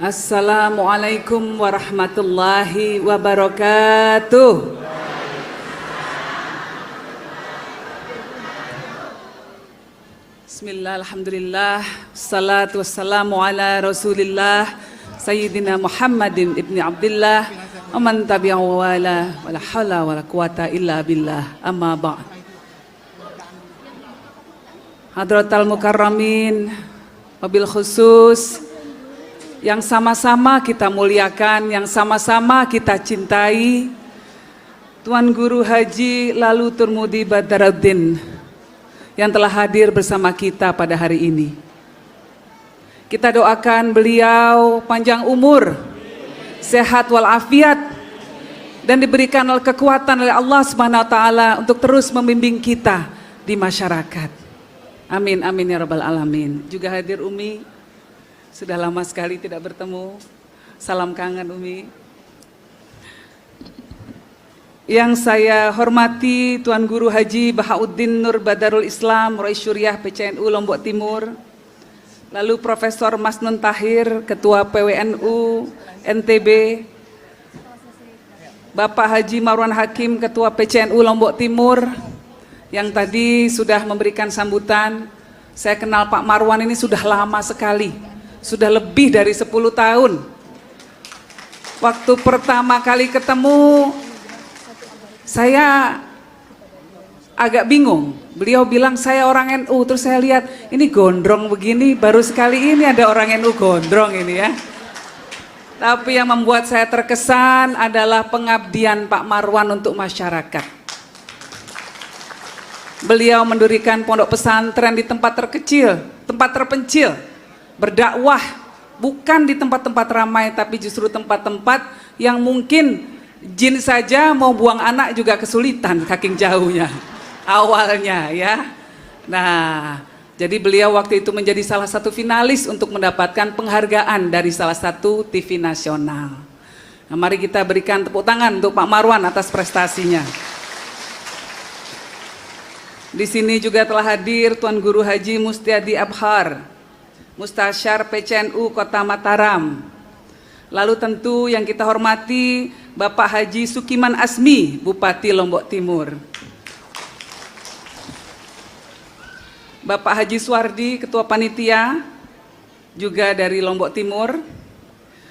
Assalamualaikum warahmatullahi wabarakatuh. Bismillah, alhamdulillah, salatu wassalamu ala rasulillah Sayyidina Muhammadin ibni Abdillah aman tabi'ahu wala wala hawla wala quwata illa billah, amma ba'd. Hadratal mukarramin, wabil khusus yang sama-sama kita muliakan, yang sama-sama kita cintai, Tuan Guru Haji Lalu Turmudi Badaruddin yang telah hadir bersama kita pada hari ini. Kita doakan beliau panjang umur, sehat walafiat, dan diberikan kekuatan oleh Allah Subhanahu wa taala untuk terus membimbing kita di masyarakat. Amin amin ya rabbal alamin. Juga hadir Umi. Sudah lama sekali tidak bertemu. Salam kangen Umi. Yang saya hormati Tuan Guru Haji Bahauddin Nur Badarul Islam, Rais Syuriah PCNU Lombok Timur. Lalu Profesor Masnun Tahir, Ketua PWNU NTB. Bapak Haji Marwan Hakim, Ketua PCNU Lombok Timur, yang tadi sudah memberikan sambutan. Saya kenal Pak Marwan ini sudah lama sekali. Sudah lebih dari 10 tahun. Waktu pertama kali ketemu, saya agak bingung. Beliau bilang saya orang NU, terus saya lihat ini gondrong begini, baru sekali ini ada orang NU gondrong ini ya. Tapi yang membuat saya terkesan adalah pengabdian Pak Marwan untuk masyarakat. Beliau mendirikan pondok pesantren di tempat terkecil, tempat terpencil. Berdakwah bukan di tempat-tempat ramai, tapi justru tempat-tempat yang mungkin jin saja mau buang anak juga kesulitan saking jauhnya awalnya ya. Nah, jadi beliau waktu itu menjadi salah satu finalis untuk mendapatkan penghargaan dari salah satu TV nasional. Nah, mari kita berikan tepuk tangan untuk Pak Marwan atas prestasinya. Di sini juga telah hadir Tuan Guru Haji Mustiadi Abhar, Mustasyar PCNU Kota Mataram. Lalu tentu yang kita hormati Bapak Haji Sukiman Asmi, Bupati Lombok Timur. Bapak Haji Suwardi, Ketua Panitia, juga dari Lombok Timur.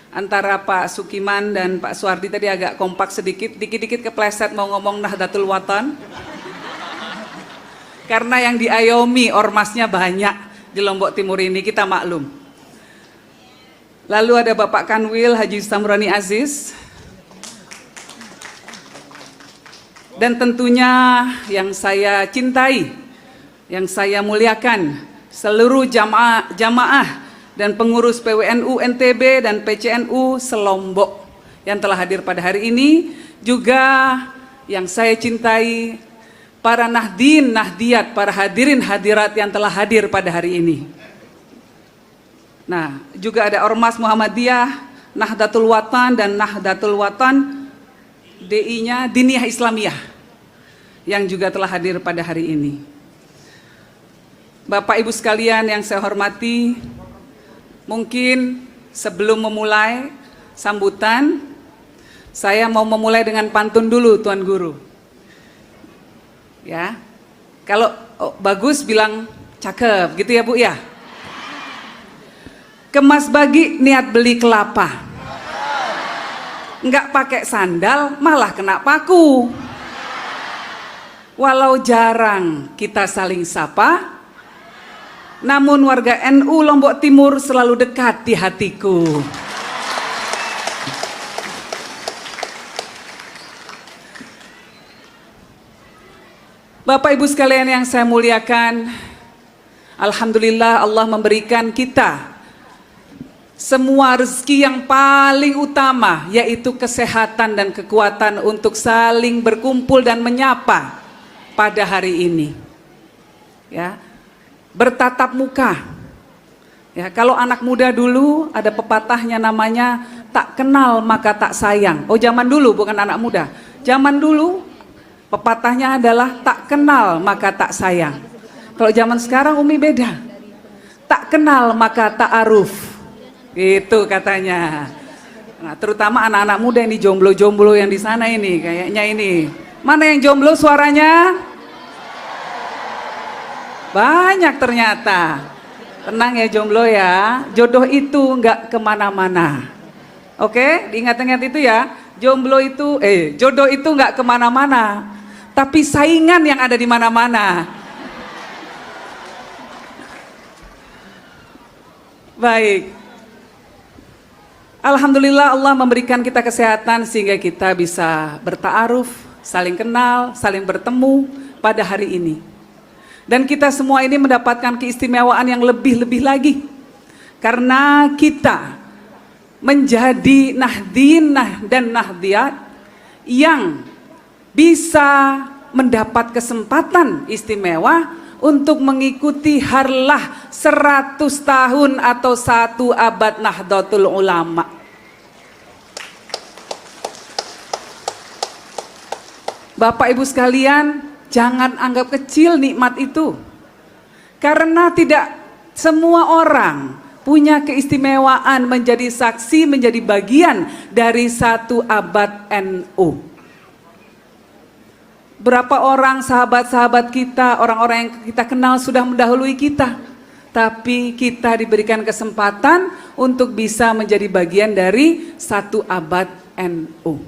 Antara Pak Sukiman dan Pak Suwardi tadi agak kompak sedikit, dikit-dikit kepleset mau ngomong Nahdlatul Watan. Karena yang diayomi ormasnya banyak di Lombok Timur ini, kita maklum. Lalu ada Bapak Kanwil Haji Samrani Aziz. Dan tentunya yang saya cintai, yang saya muliakan, seluruh jamaah dan pengurus PWNU NTB dan PCNU selombok yang telah hadir pada hari ini. Juga yang saya cintai, para nahdin, nahdiyat, para hadirin hadirat yang telah hadir pada hari ini. Nah, juga ada Ormas Muhammadiyah, Nahdlatul Watan dan Nahdlatul Watan DI-nya Diniyah Islamiyah yang juga telah hadir pada hari ini. Bapak Ibu sekalian yang saya hormati, mungkin sebelum memulai sambutan, saya mau memulai dengan pantun dulu Tuan Guru. Ya, kalau bagus bilang cakep gitu ya Bu ya. Kemas bagi niat beli kelapa, nggak pakai sandal malah kena paku. Walau jarang kita saling sapa, namun warga NU Lombok Timur selalu dekat di hatiku. Bapak Ibu sekalian yang saya muliakan, alhamdulillah Allah memberikan kita semua rezeki yang paling utama, yaitu kesehatan dan kekuatan untuk saling berkumpul dan menyapa pada hari ini. Ya, bertatap muka. Ya, kalau anak muda dulu ada pepatahnya namanya tak kenal maka tak sayang. Oh, zaman dulu bukan anak muda. Zaman dulu pepatahnya adalah tak kenal maka tak sayang. Kalau zaman sekarang Umi beda. Tak kenal maka tak aruf. Itu katanya. Nah, terutama anak-anak muda yang di jomblo-jomblo yang di sana ini, kayaknya ini. Mana yang jomblo suaranya? Banyak ternyata. Tenang ya jomblo ya, jodoh itu nggak kemana-mana. Oke, diingat-ingat itu ya. Jodoh itu nggak kemana-mana, tapi saingan yang ada di mana-mana. Baik. Alhamdulillah Allah memberikan kita kesehatan sehingga kita bisa bertaaruf, saling kenal, saling bertemu pada hari ini. Dan kita semua ini mendapatkan keistimewaan yang lebih-lebih lagi. Karena kita menjadi nahdin dan nahdiyat yang bisa mendapat kesempatan istimewa untuk mengikuti harlah 100 tahun atau 1 abad Nahdlatul Ulama. Bapak Ibu sekalian, jangan anggap kecil nikmat itu. Karena tidak semua orang punya keistimewaan menjadi saksi, menjadi bagian dari 1 abad NU. Berapa orang sahabat-sahabat kita, orang-orang yang kita kenal sudah mendahului kita. Tapi kita diberikan kesempatan untuk bisa menjadi bagian dari 1 abad NU.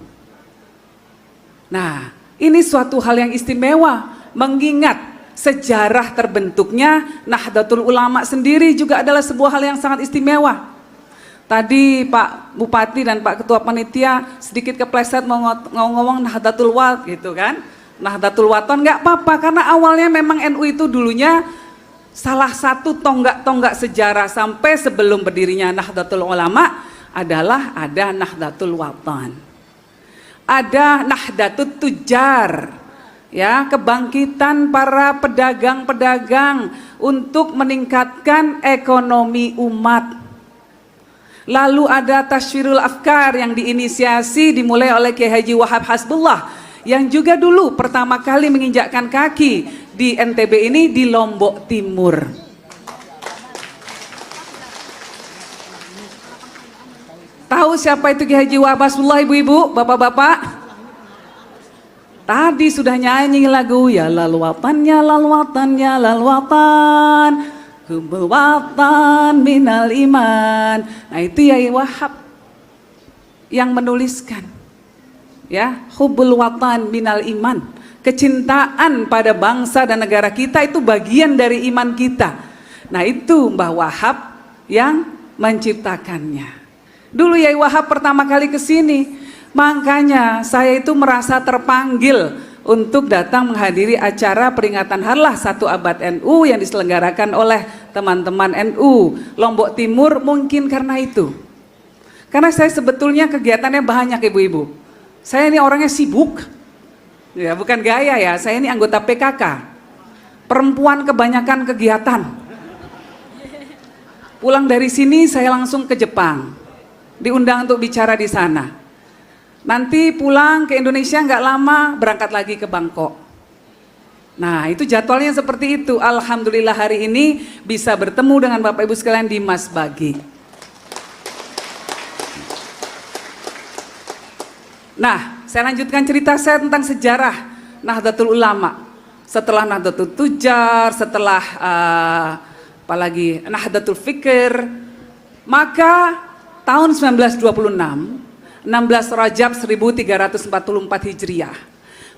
Nah, ini suatu hal yang istimewa, mengingat sejarah terbentuknya Nahdlatul Ulama sendiri juga adalah sebuah hal yang sangat istimewa. Tadi Pak Bupati dan Pak Ketua Panitia sedikit kepleset mau ngomong Nahdlatul Wal gitu kan. Nahdlatul Wathon nggak apa-apa karena awalnya memang NU itu dulunya salah satu tonggak-tonggak sejarah sampai sebelum berdirinya Nahdlatul Ulama adalah ada Nahdlatul Wathon. Ada Nahdlatul Tujar, ya, kebangkitan para pedagang-pedagang untuk meningkatkan ekonomi umat. Lalu ada Tashwirul Afkar yang diinisiasi dimulai oleh Kiai Haji Wahab Hasbullah yang juga dulu pertama kali menginjakkan kaki di NTB ini di Lombok Timur. Tahu siapa itu Kiai Haji Wahab Hasbullah, ibu-ibu, bapak-bapak? Tadi sudah nyanyi lagu ya lal watan ya lal watan ya lal watan hubbul watan minal iman. Nah itu Yai Wahab yang menuliskan. Ya, hubbul watan minal iman. Kecintaan pada bangsa dan negara kita itu bagian dari iman kita. Nah itu Mbah Wahab yang menciptakannya. Dulu Yai Wahab pertama kali ke sini. Makanya saya itu merasa terpanggil untuk datang menghadiri acara peringatan harlah 1 abad NU yang diselenggarakan oleh teman-teman NU Lombok Timur. Mungkin karena itu. Karena saya sebetulnya kegiatannya banyak ibu-ibu. Saya ini orangnya sibuk. Ya, bukan gaya ya, saya ini anggota PKK. Perempuan kebanyakan kegiatan. Pulang dari sini saya langsung ke Jepang. Diundang untuk bicara di sana. Nanti pulang ke Indonesia nggak lama berangkat lagi ke Bangkok. Nah itu jadwalnya seperti itu. Alhamdulillah hari ini bisa bertemu dengan Bapak Ibu sekalian di Masbagi. Nah saya lanjutkan cerita saya tentang sejarah Nahdlatul Ulama. Setelah Nahdlatul Tujar, setelah apalagi Nahdlatul Fikr, maka tahun 1926 16 Rajab 1344 Hijriah.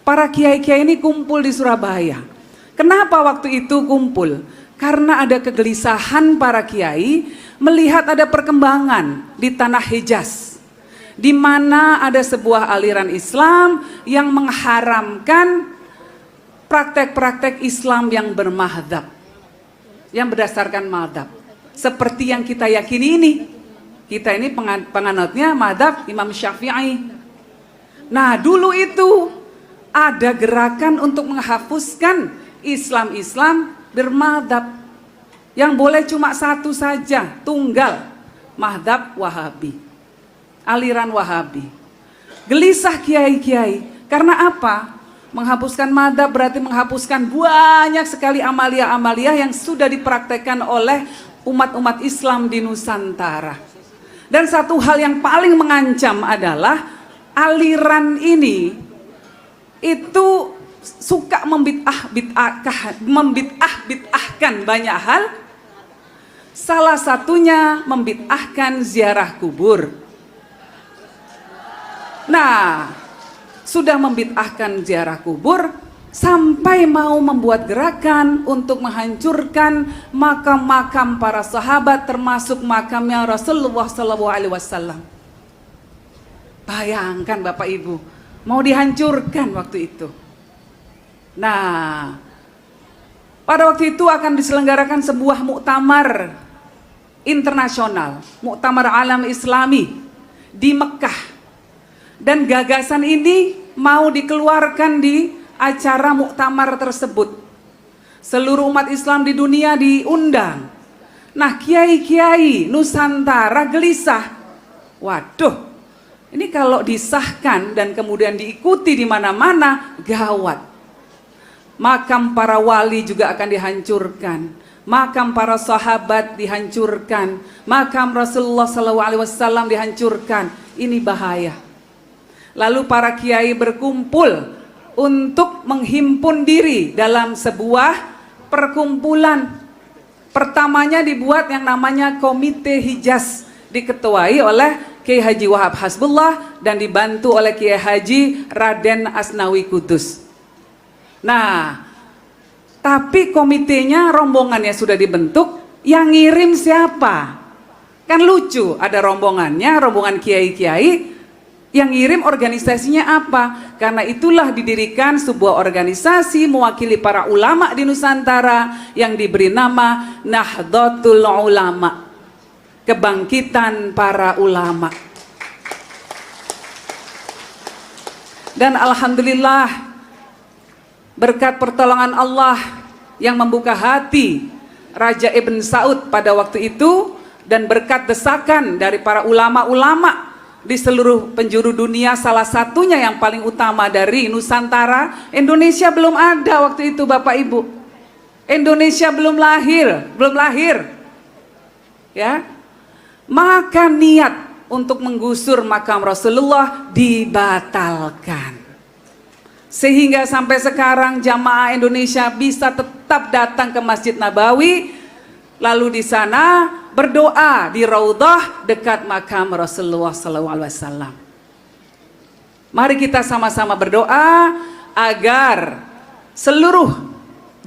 Para kiai-kiai ini kumpul di Surabaya. Kenapa waktu itu kumpul? Karena ada kegelisahan para kiai melihat ada perkembangan di tanah Hijaz, di mana ada sebuah aliran Islam yang mengharamkan praktek-praktek Islam yang bermadzhab, yang berdasarkan madzhab. Seperti yang kita yakini ini. Kita ini penganutnya madzhab Imam Syafi'i. Nah dulu itu ada gerakan untuk menghapuskan Islam-Islam bermadzhab. Yang boleh cuma satu saja, tunggal, madzhab Wahabi, aliran Wahabi. Gelisah kiai-kiai, karena apa? Menghapuskan madzhab berarti menghapuskan banyak sekali amalia-amalia yang sudah dipraktekkan oleh umat-umat Islam di Nusantara. Dan satu hal yang paling mengancam adalah aliran ini itu suka membid'ahkan banyak hal. Salah satunya membid'ahkan ziarah kubur. Nah, sudah membid'ahkan ziarah kubur sampai mau membuat gerakan untuk menghancurkan makam-makam para sahabat, termasuk makamnya Rasulullah SAW. Bayangkan Bapak Ibu, mau dihancurkan waktu itu. Nah, pada waktu itu akan diselenggarakan sebuah muktamar internasional, muktamar alam Islami di Mekah. Dan gagasan ini mau dikeluarkan di acara muktamar tersebut. Seluruh umat Islam di dunia diundang. Nah, kiai-kiai Nusantara gelisah. Waduh, ini kalau disahkan dan kemudian diikuti di mana-mana, gawat. Makam para wali juga akan dihancurkan. Makam para sahabat dihancurkan. Makam Rasulullah SAW dihancurkan. Ini bahaya. Lalu para kiai berkumpul untuk menghimpun diri dalam sebuah perkumpulan. Pertamanya dibuat yang namanya Komite Hijaz, diketuai oleh Kiai Haji Wahab Hasbullah dan dibantu oleh Kiai Haji Raden Asnawi Kudus. Nah, tapi komitenya, rombongannya sudah dibentuk, yang ngirim siapa? Kan lucu, ada rombongannya, rombongan kiai-kiai, yang ngirim organisasinya apa? Karena itulah didirikan sebuah organisasi mewakili para ulama di Nusantara yang diberi nama Nahdlatul Ulama, kebangkitan para ulama. Dan alhamdulillah, berkat pertolongan Allah yang membuka hati Raja Ibn Saud pada waktu itu, dan berkat desakan dari para ulama-ulama di seluruh penjuru dunia, salah satunya yang paling utama dari Nusantara. Indonesia belum ada waktu itu Bapak Ibu. Indonesia belum lahir. Ya. Maka niat untuk menggusur makam Rasulullah dibatalkan. Sehingga sampai sekarang jamaah Indonesia bisa tetap datang ke Masjid Nabawi, lalu di sana berdoa di Raudhah dekat makam Rasulullah SAW. Mari kita sama-sama berdoa agar seluruh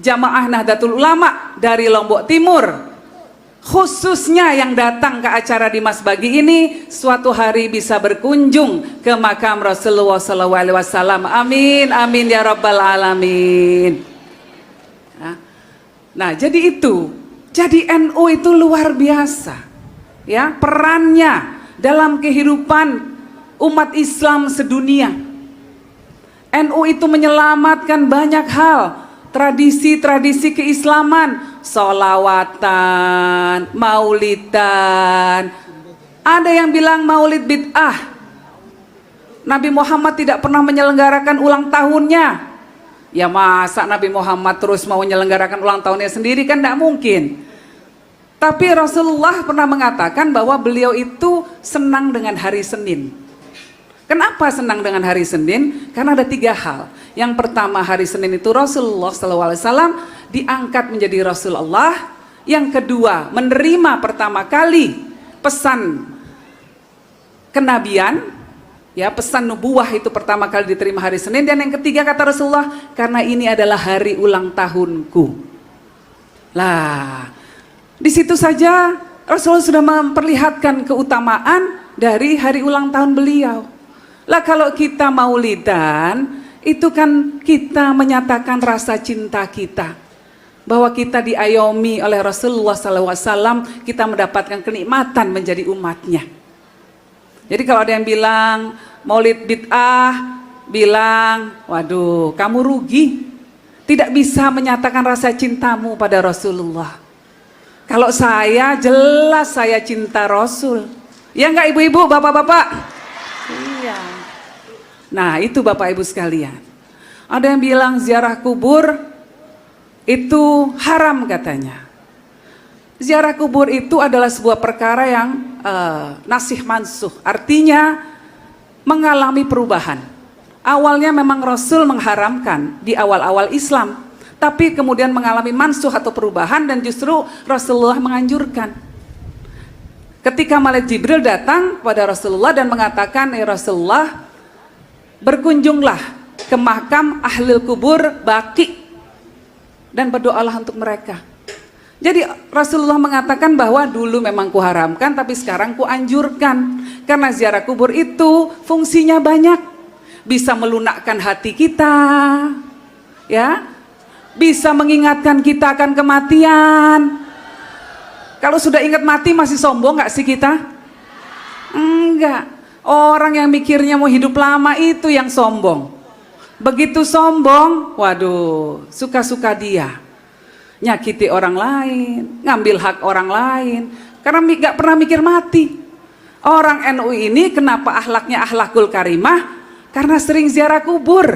jamaah Nahdlatul Ulama dari Lombok Timur, khususnya yang datang ke acara di Masbagi ini, suatu hari bisa berkunjung ke makam Rasulullah SAW. Amin, amin ya rabbal alamin. Nah, jadi itu. Jadi NU itu luar biasa, ya, perannya dalam kehidupan umat Islam sedunia. NU itu menyelamatkan banyak hal, tradisi-tradisi keislaman, sholawatan, maulidan. Ada yang bilang maulid bid'ah. Nabi Muhammad tidak pernah menyelenggarakan ulang tahunnya. Ya masa Nabi Muhammad terus mau menyelenggarakan ulang tahunnya sendiri, kan tidak mungkin. Tapi Rasulullah pernah mengatakan bahwa beliau itu senang dengan hari Senin. Kenapa senang dengan hari Senin? Karena ada 3 hal. Yang pertama, hari Senin itu Rasulullah SAW diangkat menjadi Rasulullah. Yang kedua, menerima pertama kali pesan kenabian, ya, pesan nubuah itu pertama kali diterima hari Senin. Dan yang ketiga kata Rasulullah, karena ini adalah hari ulang tahunku. Lah, di situ saja Rasulullah sudah memperlihatkan keutamaan dari hari ulang tahun beliau. Lah kalau kita maulidan, itu kan kita menyatakan rasa cinta kita, bahwa kita diayomi oleh Rasulullah SAW, kita mendapatkan kenikmatan menjadi umatnya. Jadi kalau ada yang bilang maulid bid'ah, bilang, waduh, kamu rugi, tidak bisa menyatakan rasa cintamu pada Rasulullah. Kalau saya, jelas saya cinta Rasul. Ya enggak ibu-ibu, bapak-bapak? Iya. Nah itu Bapak Ibu sekalian. Ada yang bilang ziarah kubur itu haram katanya. Ziarah kubur itu adalah sebuah perkara yang nasih mansuh, artinya mengalami perubahan. Awalnya memang Rasul mengharamkan di awal-awal Islam, tapi kemudian mengalami mansuh atau perubahan, dan justru Rasulullah menganjurkan. Ketika Malaikat Jibril datang pada Rasulullah dan mengatakan, "Ya Rasulullah, berkunjunglah ke makam ahlul kubur Baqi dan berdoalah untuk mereka." Jadi Rasulullah mengatakan bahwa dulu memang kuharamkan, tapi sekarang kuanjurkan, karena ziarah kubur itu fungsinya banyak, bisa melunakkan hati kita, ya, bisa mengingatkan kita akan kematian. Kalau sudah ingat mati masih sombong nggak sih kita? Enggak. Orang yang mikirnya mau hidup lama itu yang sombong. Begitu sombong, waduh, suka-suka dia. Nyakiti orang lain, ngambil hak orang lain, karena nggak pernah mikir mati. Orang NU ini kenapa akhlaknya akhlakul karimah? Karena sering ziarah kubur.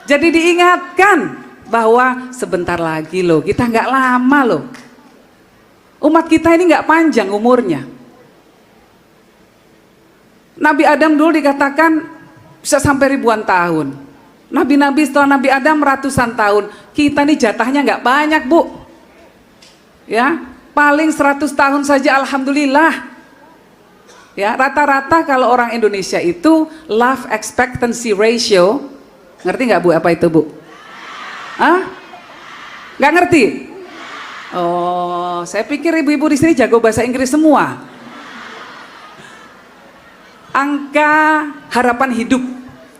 Jadi diingatkan bahwa sebentar lagi loh, kita nggak lama loh. Umat kita ini nggak panjang umurnya. Nabi Adam dulu dikatakan bisa sampai ribuan tahun. Nabi-nabi setelah Nabi Adam ratusan tahun. Kita nih jatahnya nggak banyak, Bu. Ya, paling 100 tahun saja alhamdulillah. Ya, rata-rata kalau orang Indonesia itu life expectancy ratio, ngerti nggak Bu apa itu, Bu? Hah? Nggak ngerti? Oh, saya pikir ibu-ibu di sini jago bahasa Inggris semua. Angka harapan hidup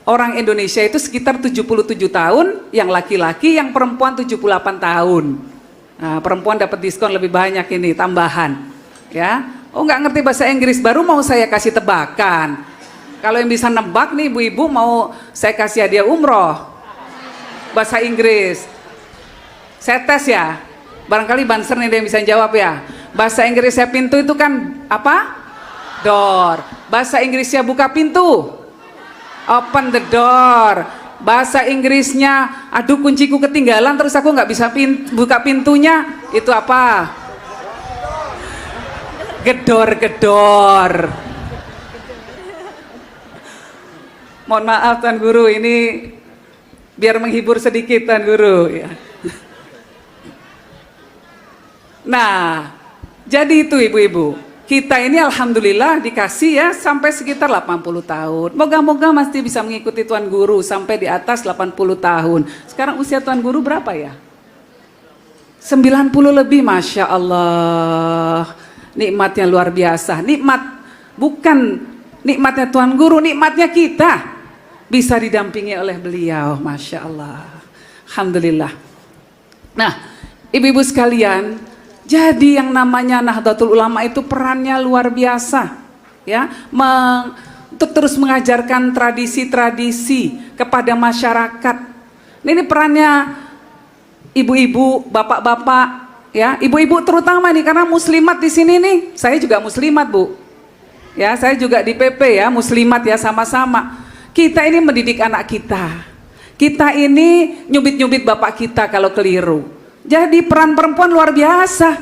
orang Indonesia itu sekitar 77 tahun, yang laki-laki, yang perempuan 78 tahun. Nah, perempuan dapat diskon lebih banyak ini, tambahan. Ya, oh nggak ngerti bahasa Inggris, baru mau saya kasih tebakan. Kalau yang bisa nebak nih ibu-ibu, mau saya kasih hadiah umroh bahasa Inggris. Saya tes ya, barangkali Banser nih yang bisa jawab ya. Bahasa Inggrisnya pintu itu kan apa? Door. Bahasa Inggrisnya buka pintu, open the door. Bahasa Inggrisnya, aduh kunciku ketinggalan terus aku nggak bisa buka pintunya, itu apa? Gedor-gedor. Mohon maaf Tuan Guru, ini biar menghibur sedikit Tuan Guru ya. Nah, jadi itu ibu-ibu, kita ini alhamdulillah dikasih ya sampai sekitar 80 tahun. Moga-moga masih bisa mengikuti Tuan Guru sampai di atas 80 tahun. Sekarang usia Tuan Guru berapa ya? 90 lebih, Masya Allah. Nikmatnya luar biasa. Nikmat, bukan nikmatnya Tuan Guru, nikmatnya kita bisa didampingi oleh beliau, Masya Allah. Alhamdulillah. Nah, ibu-ibu sekalian, jadi yang namanya Nahdlatul Ulama itu perannya luar biasa, ya, untuk terus mengajarkan tradisi-tradisi kepada masyarakat. Ini perannya ibu-ibu, bapak-bapak, ya, ibu-ibu terutama nih, karena muslimat di sini nih, saya juga muslimat Bu, ya, saya juga di PP ya, muslimat ya, sama-sama. Kita ini mendidik anak kita, kita ini nyubit-nyubit bapak kita kalau keliru. Jadi peran perempuan luar biasa.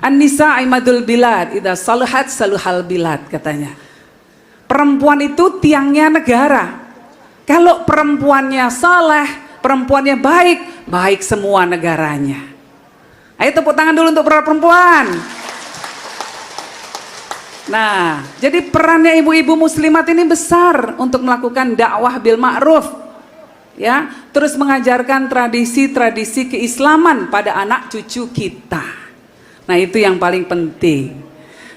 An-nisa imadul bilad, idza saluhat saluhal bilad katanya. Perempuan itu tiangnya negara. Kalau perempuannya saleh, perempuannya baik, baik semua negaranya. Ayo tepuk tangan dulu untuk para perempuan. Nah, jadi perannya ibu-ibu muslimat ini besar untuk melakukan dakwah bil ma'ruf. Ya, terus mengajarkan tradisi-tradisi keislaman pada anak cucu kita. Nah, itu yang paling penting.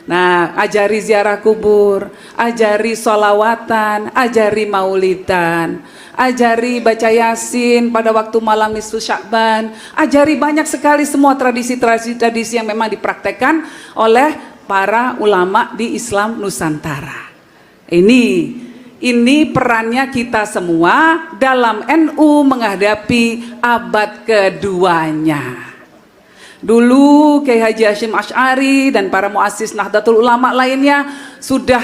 Nah, ajari ziarah kubur, ajari sholawatan, ajari maulidan, ajari baca yasin pada waktu malam nisfu Sya'ban, ajari banyak sekali semua tradisi-tradisi yang memang dipraktekkan oleh para ulama di Islam Nusantara. Ini perannya kita semua dalam NU menghadapi abad keduanya. Dulu Kiai Haji Hashim Asy'ari dan para muassis Nahdlatul Ulama lainnya sudah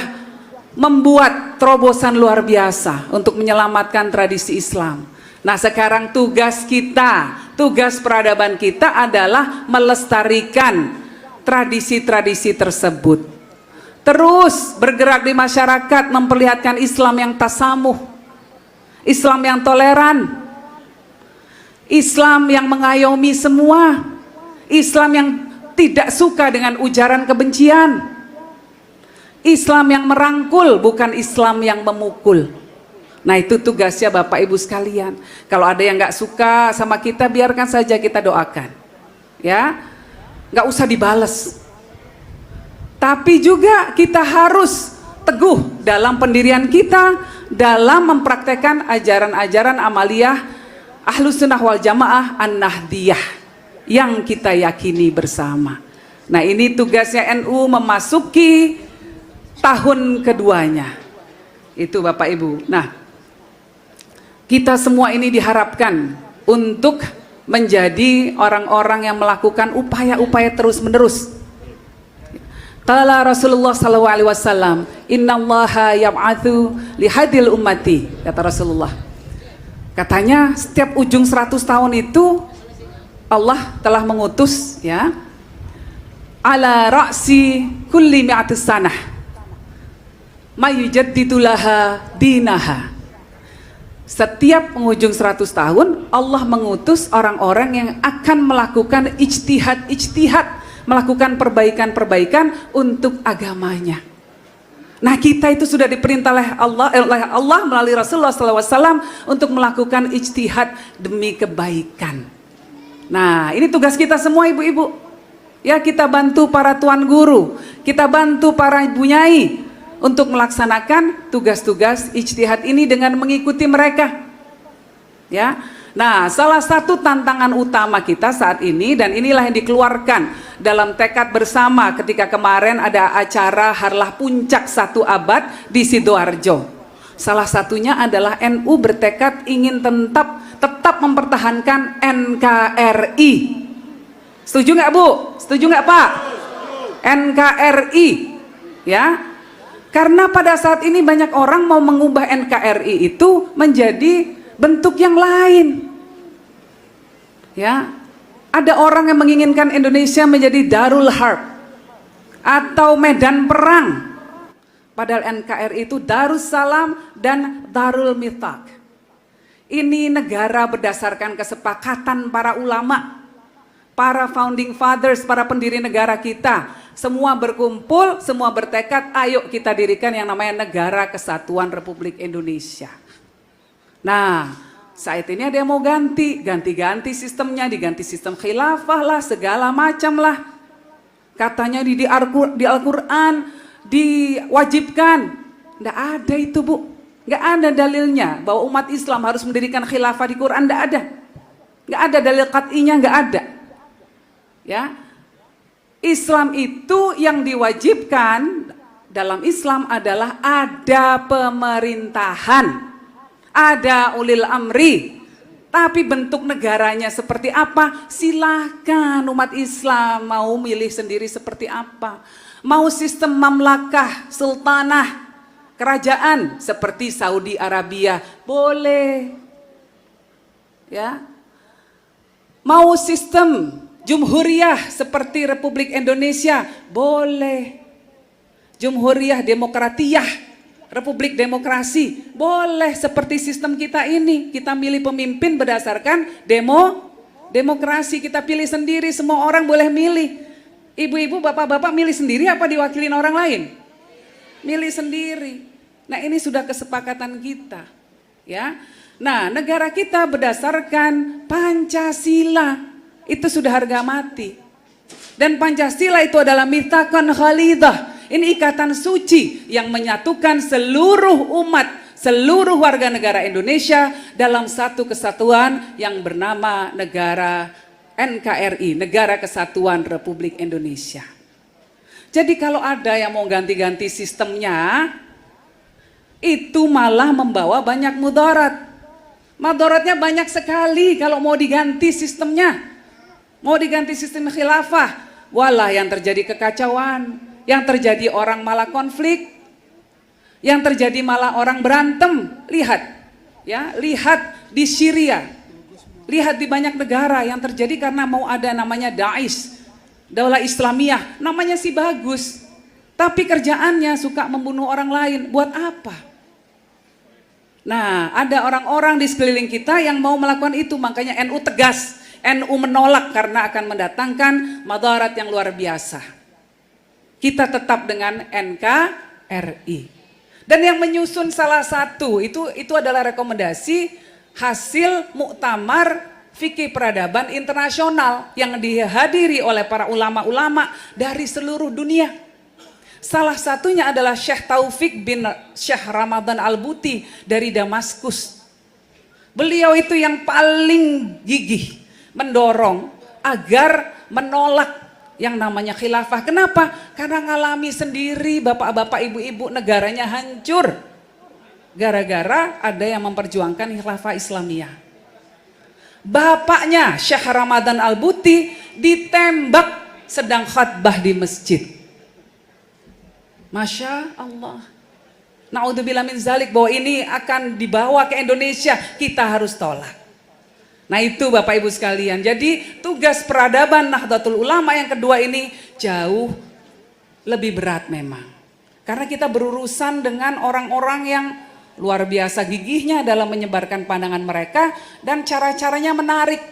membuat terobosan luar biasa untuk menyelamatkan tradisi Islam. Nah, sekarang tugas kita, tugas peradaban kita adalah melestarikan tradisi-tradisi tersebut. terus bergerak di masyarakat, memperlihatkan Islam yang tasamuh, Islam yang toleran, Islam yang mengayomi semua, Islam yang tidak suka dengan ujaran kebencian, Islam yang merangkul, bukan Islam yang memukul. Nah, itu tugasnya Bapak Ibu sekalian. Kalau ada yang nggak suka sama kita, biarkan saja, kita doakan, ya, nggak usah dibales. Tapi juga kita harus teguh dalam pendirian kita, dalam mempraktekkan ajaran-ajaran amaliyah Ahlus Sunnah wal Jamaah An-Nahdiyah yang kita yakini bersama. Nah, ini tugasnya NU memasuki tahun keduanya. Itu Bapak Ibu. Nah, kita semua ini diharapkan untuk menjadi orang-orang yang melakukan upaya-upaya terus-menerus. Qala Rasulullah sallallahu alaihi wasallam, "Innallaha yab'atsu lihadil ummati," kata Rasulullah. Katanya setiap ujung 100 tahun itu Allah telah mengutus, ya, ala ra'si kulli mi'atis sanah mayujaddidu laha dinaha. Setiap penghujung 100 tahun Allah mengutus orang-orang yang akan melakukan ijtihad, melakukan perbaikan-perbaikan untuk agamanya. Nah, kita itu sudah diperintah oleh Allah melalui Rasulullah SAW untuk melakukan ijtihad demi kebaikan. Nah, ini tugas kita semua ibu-ibu. Ya, kita bantu para tuan guru, kita bantu para ibu nyai untuk melaksanakan tugas-tugas ijtihad ini dengan mengikuti mereka. Ya. Nah, salah satu tantangan utama kita saat ini, dan inilah yang dikeluarkan dalam tekad bersama ketika kemarin ada acara Harlah Puncak 1 Abad di Sidoarjo. Salah satunya adalah NU bertekad ingin tetap mempertahankan NKRI. Setuju nggak Bu? Setuju nggak Pak? NKRI, ya. Karena pada saat ini banyak orang mau mengubah NKRI itu menjadi bentuk yang lain, ya. Ada orang yang menginginkan Indonesia menjadi Darul Harb atau medan perang, padahal NKRI itu Darussalam dan Darul Mithaq. Ini negara berdasarkan kesepakatan para ulama, para founding fathers, para pendiri negara kita. Semua berkumpul, semua bertekad, ayo kita dirikan yang namanya Negara Kesatuan Republik Indonesia. Nah, saat ini ada yang mau ganti sistemnya, diganti sistem khilafah lah, segala macam lah. Katanya di Al-Quran diwajibkan. Nggak ada itu Bu, nggak ada dalilnya bahwa umat Islam harus mendirikan khilafah di Quran, nggak ada. Nggak ada dalil qat'inya, nggak ada. Ya, Islam itu yang diwajibkan dalam Islam adalah ada pemerintahan, ada ulil amri, tapi bentuk negaranya seperti apa? Silahkan umat Islam mau milih sendiri seperti apa. Mau sistem mamlakah, sultanah, kerajaan seperti Saudi Arabia, boleh. Ya. Mau sistem jumhuriyah seperti Republik Indonesia, boleh. Jumhuriyah demokratiyah, Republik Demokrasi, boleh seperti sistem kita ini. Kita milih pemimpin berdasarkan demokrasi, kita pilih sendiri, semua orang boleh milih. Ibu-ibu, bapak-bapak milih sendiri apa diwakilin orang lain? Milih sendiri. Nah, ini sudah kesepakatan kita, ya. Nah, negara kita berdasarkan Pancasila, itu sudah harga mati. Dan Pancasila itu adalah mitsaqan khalidah. Ini ikatan suci yang menyatukan seluruh umat, seluruh warga negara Indonesia dalam satu kesatuan yang bernama negara NKRI, Negara Kesatuan Republik Indonesia. Jadi kalau ada yang mau ganti-ganti sistemnya, itu malah membawa banyak mudarat. Mudaratnya banyak sekali kalau mau diganti sistemnya. Mau diganti sistem khilafah, walah yang terjadi kekacauan. Yang terjadi orang malah konflik, yang terjadi malah orang berantem. Lihat, ya, lihat di Syria, lihat di banyak negara yang terjadi karena mau ada namanya Daesh, Daulah Islamiyah, namanya sih bagus, Tapi kerjaannya suka membunuh orang lain. Buat apa? Nah, ada orang-orang di sekeliling kita yang mau melakukan itu. Makanya NU tegas. NU menolak karena akan mendatangkan madarat yang luar biasa. Kita tetap dengan NKRI. Dan yang menyusun salah satu itu adalah rekomendasi hasil muktamar fikih peradaban internasional yang dihadiri oleh para ulama-ulama dari seluruh dunia. Salah satunya adalah Syekh Taufik bin Syekh Ramadan Al-Buti dari Damaskus. Beliau itu yang paling gigih mendorong agar menolak yang namanya khilafah. Kenapa? Karena ngalami sendiri bapak-bapak, ibu-ibu, negaranya hancur gara-gara ada yang memperjuangkan khilafah Islamiyah. Bapaknya Syekh Ramadan Al-Buti ditembak sedang khutbah di masjid. Masya Allah. Na'udzubillah min zalik, bahwa ini akan dibawa ke Indonesia, kita harus tolak. Nah itu Bapak Ibu sekalian, jadi tugas peradaban Nahdlatul Ulama yang kedua ini jauh lebih berat memang. Karena kita berurusan dengan orang-orang yang luar biasa gigihnya dalam menyebarkan pandangan mereka dan cara-caranya menarik.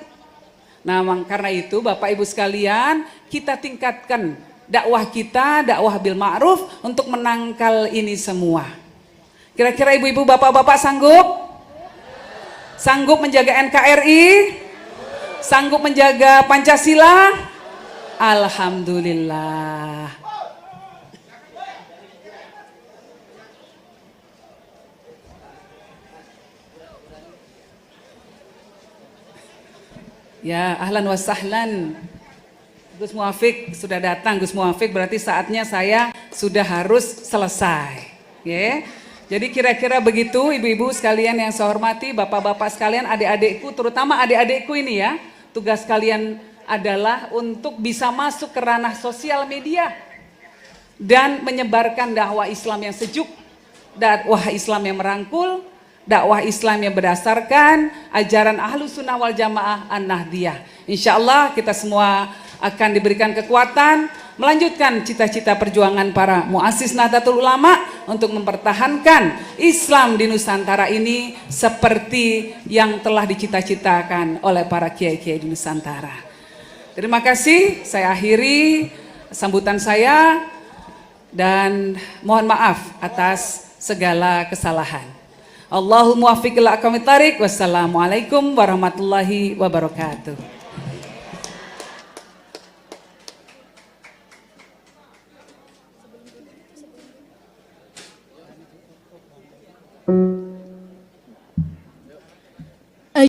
Nah karena itu Bapak Ibu sekalian, kita tingkatkan dakwah kita, dakwah bil ma'ruf untuk menangkal ini semua. Kira-kira ibu-ibu, bapak-bapak sanggup? Sanggup menjaga NKRI? Sanggup menjaga Pancasila? Alhamdulillah. Ya, ahlan wa sahlan. Gus Muafiq sudah datang. Gus Muafiq, berarti saatnya saya sudah harus selesai. Ya. Jadi kira-kira begitu ibu-ibu sekalian yang saya hormati, bapak-bapak sekalian, adik-adikku, terutama adik-adikku ini ya. Tugas kalian adalah untuk bisa masuk ke ranah sosial media dan menyebarkan dakwah Islam yang sejuk, dakwah Islam yang merangkul, dakwah Islam yang berdasarkan ajaran Ahlus Sunnah wal Jamaah An-Nahdiyah. Insya Allah kita semua akan diberikan kekuatan melanjutkan cita-cita perjuangan para muassis Nahdlatul Ulama untuk mempertahankan Islam di Nusantara ini seperti yang telah dicita-citakan oleh para kiai-kiai di Nusantara. Terima kasih, saya akhiri sambutan saya dan mohon maaf atas segala kesalahan. Allahumma muwaffiq ila aqwamit thariq. Wassalamualaikum warahmatullahi wabarakatuh.